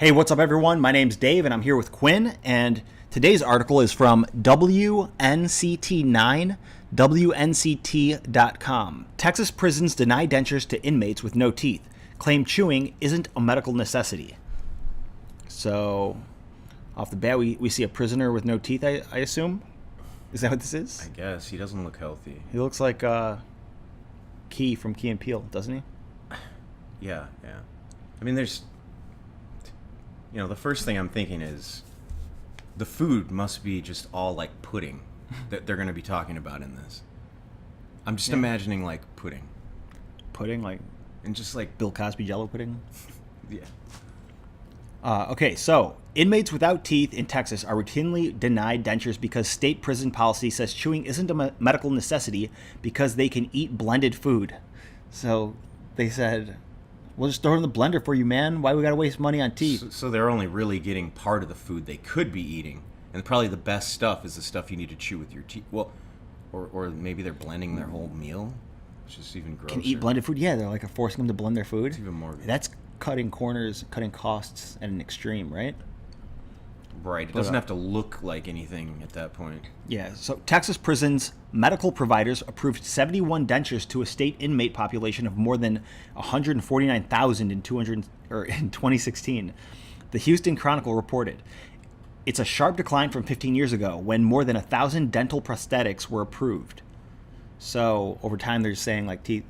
Hey, what's up, everyone? My name's Dave, and I'm here with Kwin. And today's article is from WNCT9, WNCT.com. Texas prisons deny dentures to inmates with no teeth. Claim chewing isn't a medical necessity. So, off the bat, we see a prisoner with no teeth, I assume? Is that what this is? I guess. He doesn't look healthy. He looks like Key from Key and Peele, doesn't he? Yeah. I mean, the first thing I'm thinking is the food must be just all like pudding that they're going to be talking about in this. I'm just imagining like pudding. Pudding, like, And just like, Bill Cosby Jello pudding? yeah. Okay, so inmates without teeth in Texas are routinely denied dentures because state prison policy says chewing isn't a medical necessity because they can eat blended food. So they said, we'll just throw it in the blender for you, man. Why we gotta waste money on teeth? So they're only really getting part of the food they could be eating. And probably the best stuff is the stuff you need to chew with your teeth. Well, or maybe they're blending their whole meal, which is even grosser. Can eat blended food? Yeah, they're like forcing them to blend their food. It's even more. That's cutting corners, cutting costs at an extreme, right? Right. It doesn't have to look like anything at that point. Yeah, so Texas prisons medical providers approved 71 dentures to a state inmate population of more than 149,000 in 2016. The Houston Chronicle reported. It's a sharp decline from 15 years ago when more than 1,000 dental prosthetics were approved. So over time they're saying like teeth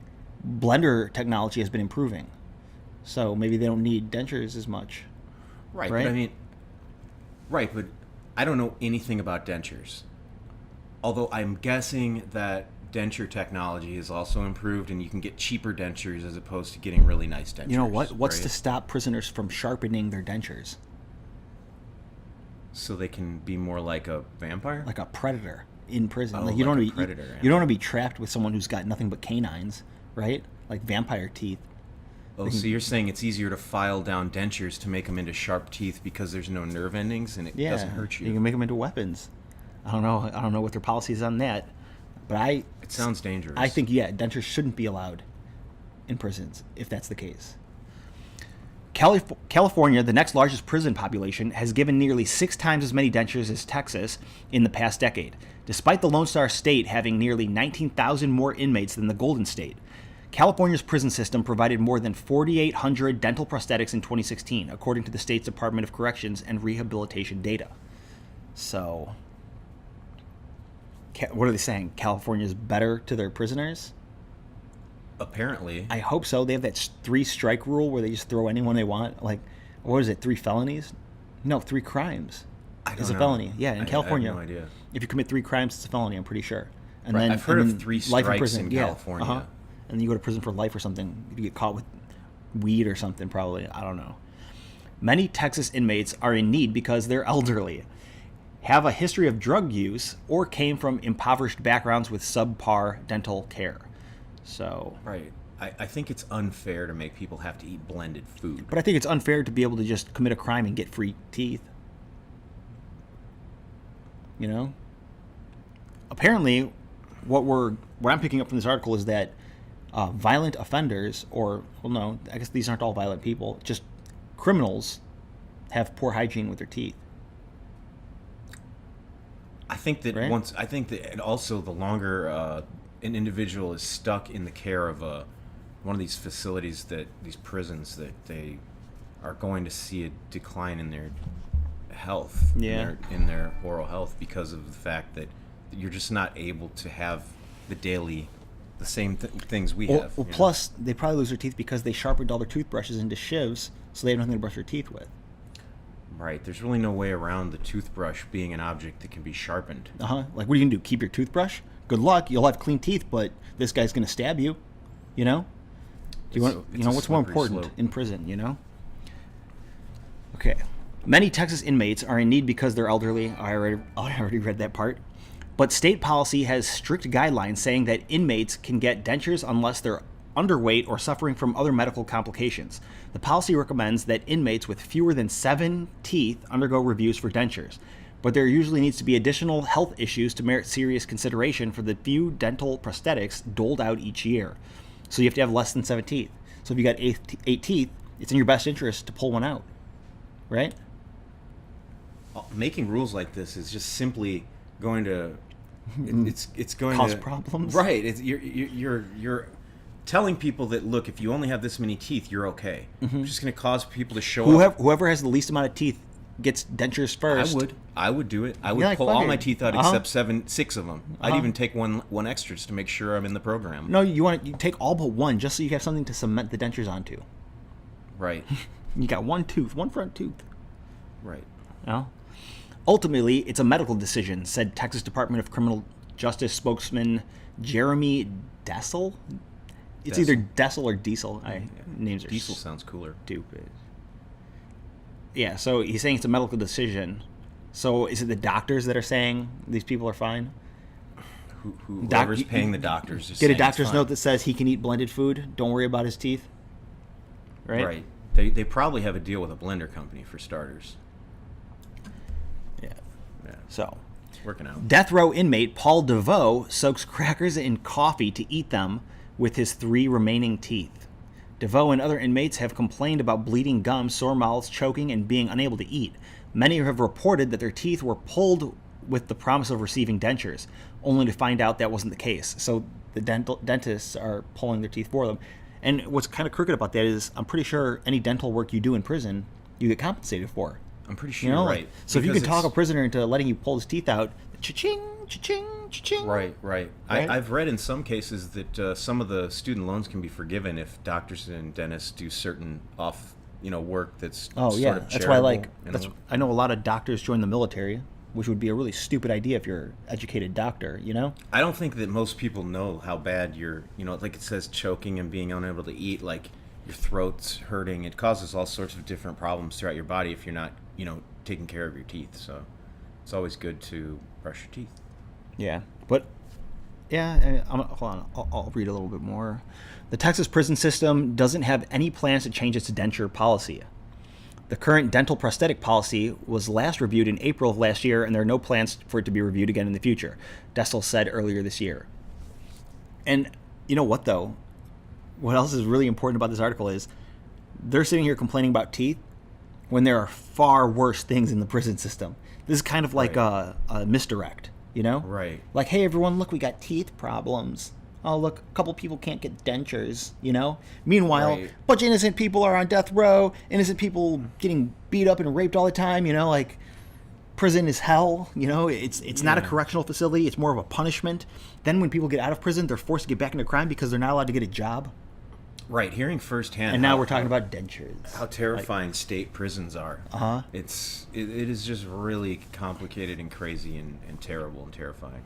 blender technology has been improving. So maybe they don't need dentures as much. Right? But I mean, but I don't know anything about dentures. Although I'm guessing that denture technology is also improved and you can get cheaper dentures as opposed to getting really nice dentures. You know what? What's right? to stop prisoners from sharpening their dentures? So they can be more like a vampire? Like a predator in prison. Oh, Like you don't like want a to be predator, you don't want to be trapped with someone who's got nothing but canines, right? Like vampire teeth. Oh, so you're saying it's easier to file down dentures to make them into sharp teeth because there's no nerve endings and it doesn't hurt you. You can make them into weapons. I don't know what their policy is on that, but It sounds dangerous. I think dentures shouldn't be allowed in prisons if that's the case. California, the next largest prison population, has given nearly 6 times as many dentures as Texas in the past decade, despite the Lone Star State having nearly 19,000 more inmates than the Golden State. California's prison system provided more than 4,800 dental prosthetics in 2016, according to the state's Department of Corrections and Rehabilitation data. So, what are they saying? California's better to their prisoners? Apparently. I hope so. They have that 3-strike rule where they just throw anyone they want. Like, what is it, 3 felonies? No, 3 crimes. It's a felony. Yeah, in California. I have no idea. If you commit 3 crimes, it's a felony, I'm pretty sure. And Right, I've heard of 3 life strikes in California. Uh-huh. And then you go to prison for life or something. If you get caught with weed or something, probably. I don't know. Many Texas inmates are in need because they're elderly, have a history of drug use, or came from impoverished backgrounds with subpar dental care. So, Right. I think it's unfair to make people have to eat blended food. but I think it's unfair to be able to just commit a crime and get free teeth. You know? Apparently, what I'm picking up from this article is that violent offenders, I guess these aren't all violent people, just criminals have poor hygiene with their teeth. I think that Right? and also the longer an individual is stuck in the care of one of these facilities, these prisons, that they are going to see a decline in their health, in their oral health, because of the fact that you're just not able to have the same things we have. Well, plus, they probably lose their teeth because they sharpened all their toothbrushes into shivs, so they have nothing to brush their teeth with. Right. There's really no way around the toothbrush being an object that can be sharpened. Like, what are you gonna do? Keep your toothbrush? Good luck. You'll have clean teeth, but this guy's gonna stab you. You know? What's more important in prison? You know? Okay. Many Texas inmates are in need because they're elderly. I already read that part. But state policy has strict guidelines saying that inmates can get dentures unless they're underweight or suffering from other medical complications. The policy recommends that inmates with fewer than 7 teeth undergo reviews for dentures, but there usually needs to be additional health issues to merit serious consideration for the few dental prosthetics doled out each year. So you have to have less than 7 teeth. So if you got 8 teeth, it's in your best interest to pull one out, right? Making rules like this is just simply going to it's going cause to problems. Right. You're telling people that, look, if you only have this many teeth, you're okay. It's just going to cause people to show up. Whoever has the least amount of teeth gets dentures first. I would do it. I would like pull all fucker. my teeth out except 6 of them. I'd even take one extra just to make sure I'm in the program. No, you take all but one just so you have something to cement the dentures onto. Right. You got one front tooth. Right. No. Ultimately, it's a medical decision, said Texas Department of Criminal Justice spokesman Jeremy Dessel. It's either Dessel or Diesel. Names are Diesel sounds cooler. Stupid. Yeah, so he's saying it's a medical decision. So is it the doctors that are saying these people are fine? Whoever's paying the doctors is get a saying doctor's it's fine. note that says he can eat blended food. Don't worry about his teeth. Right? They probably have a deal with a blender company for starters. Yeah. Yeah. So, working out. death row inmate Paul DeVoe soaks crackers in coffee to eat them with his 3 remaining teeth. DeVoe and other inmates have complained about bleeding gums, sore mouths, choking, and being unable to eat. Many have reported that their teeth were pulled with the promise of receiving dentures, only to find out that wasn't the case. So the dentists are pulling their teeth for them. And what's kind of crooked about that is I'm pretty sure any dental work you do in prison, you get compensated for. I'm pretty sure you're right. So if you can talk a prisoner into letting you pull his teeth out, cha-ching, cha-ching, cha-ching. Right. I've read in some cases that some of the student loans can be forgiven if doctors and dentists do certain work that's sort of charitable. That's why I know a lot of doctors join the military, which would be a really stupid idea if you're an educated doctor, I don't think that most people know how bad you're, like it says, choking and being unable to eat, like your throat's hurting. It causes all sorts of different problems throughout your body if you're not, taking care of your teeth. So it's always good to brush your teeth. Yeah, but hold on. I'll read a little bit more. The Texas prison system doesn't have any plans to change its denture policy. The current dental prosthetic policy was last reviewed in April of last year, and there are no plans for it to be reviewed again in the future, Dessel said earlier this year. And you know what, though? What else is really important about this article is they're sitting here complaining about teeth when there are far worse things in the prison system. This is kind of like a misdirect, Right. Like, hey, everyone, look, we got teeth problems. Oh, look, a couple people can't get dentures, Meanwhile, a bunch of innocent people are on death row, innocent people getting beat up and raped all the time, like prison is hell, It's not a correctional facility. It's more of a punishment. Then when people get out of prison, they're forced to get back into crime because they're not allowed to get a job. Right, hearing firsthand. And now we're talking about dentures. How terrifying state prisons are. Uh-huh. It is just really complicated and crazy and terrible and terrifying.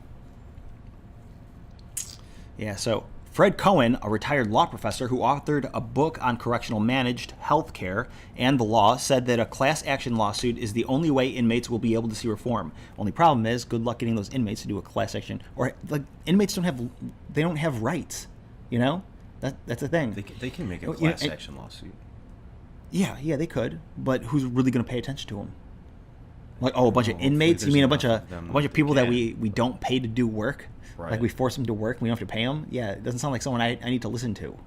Yeah, so Fred Cohen, a retired law professor who authored a book on correctional managed health care and the law, said that a class action lawsuit is the only way inmates will be able to see reform. Only problem is, good luck getting those inmates to do a class action. Or, inmates don't have rights, That's the thing. They can make a class action lawsuit. Yeah, they could. But who's really going to pay attention to them? Like, a bunch of inmates? You mean a bunch of people that we don't pay to do work? Right. Like we force them to work and we don't have to pay them? Yeah, it doesn't sound like someone I need to listen to.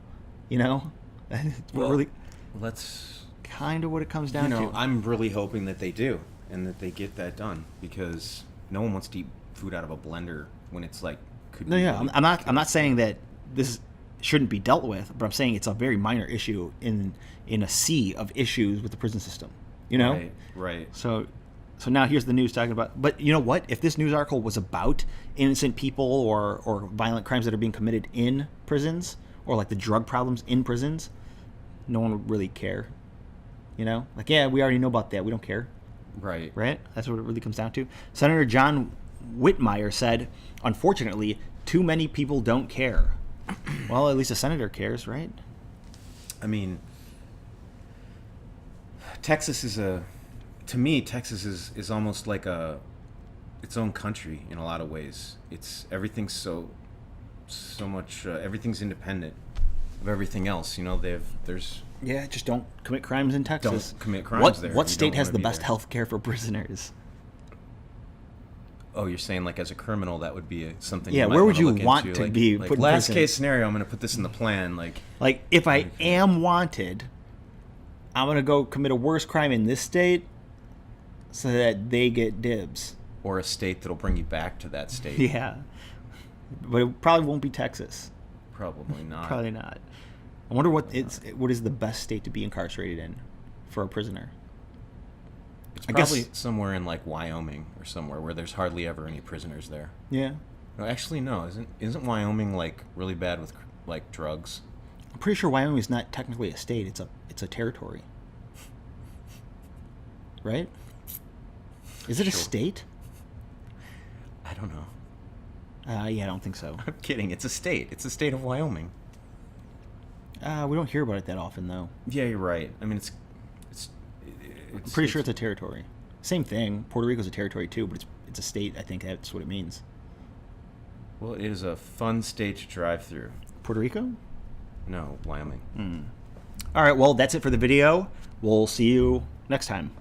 That's kind of what it comes down to. I'm really hoping that they do and that they get that done because no one wants to eat food out of a blender when it's like I'm not saying that this shouldn't be dealt with, but I'm saying it's a very minor issue in a sea of issues with the prison system. Right. So now here's the news talking about. But you know what? If this news article was about innocent people or violent crimes that are being committed in prisons or like the drug problems in prisons, no one would really care. Like, yeah, we already know about that. We don't care. Right. That's what it really comes down to. Senator John Whitmire said, "Unfortunately, too many people don't care." Well, at least a senator cares, right? I mean, Texas is almost like its own country in a lot of ways. Everything's so much. Everything's independent of everything else. Just don't commit crimes in Texas. Don't commit crimes there. What state has the best health care for prisoners? Oh, you're saying like as a criminal that would be something. Yeah, you might where would you look want into. to be put in last prison? case scenario, I'm going to put this in the plan. Like if I am wanted, I'm going to go commit a worse crime in this state so that they get dibs. Or a state that'll bring you back to that state. Yeah. But it probably won't be Texas. Probably not. Probably not. I wonder what is the best state to be incarcerated in for a prisoner. It's probably somewhere in like Wyoming or somewhere where there's hardly ever any prisoners there. Yeah. No, actually, no. Isn't Wyoming like really bad with like drugs? I'm pretty sure Wyoming is not technically a state. It's a territory. Right? Is it a state? I don't know. Yeah, I don't think so. I'm kidding. It's a state. It's the state of Wyoming. We don't hear about it that often, though. Yeah, you're right. I mean, I'm pretty sure it's a territory. Same thing. Puerto Rico's a territory too, but it's a state. I think that's what it means. Well, it is a fun state to drive through. Puerto Rico? No, Wyoming. All right. Well, that's it for the video. We'll see you next time.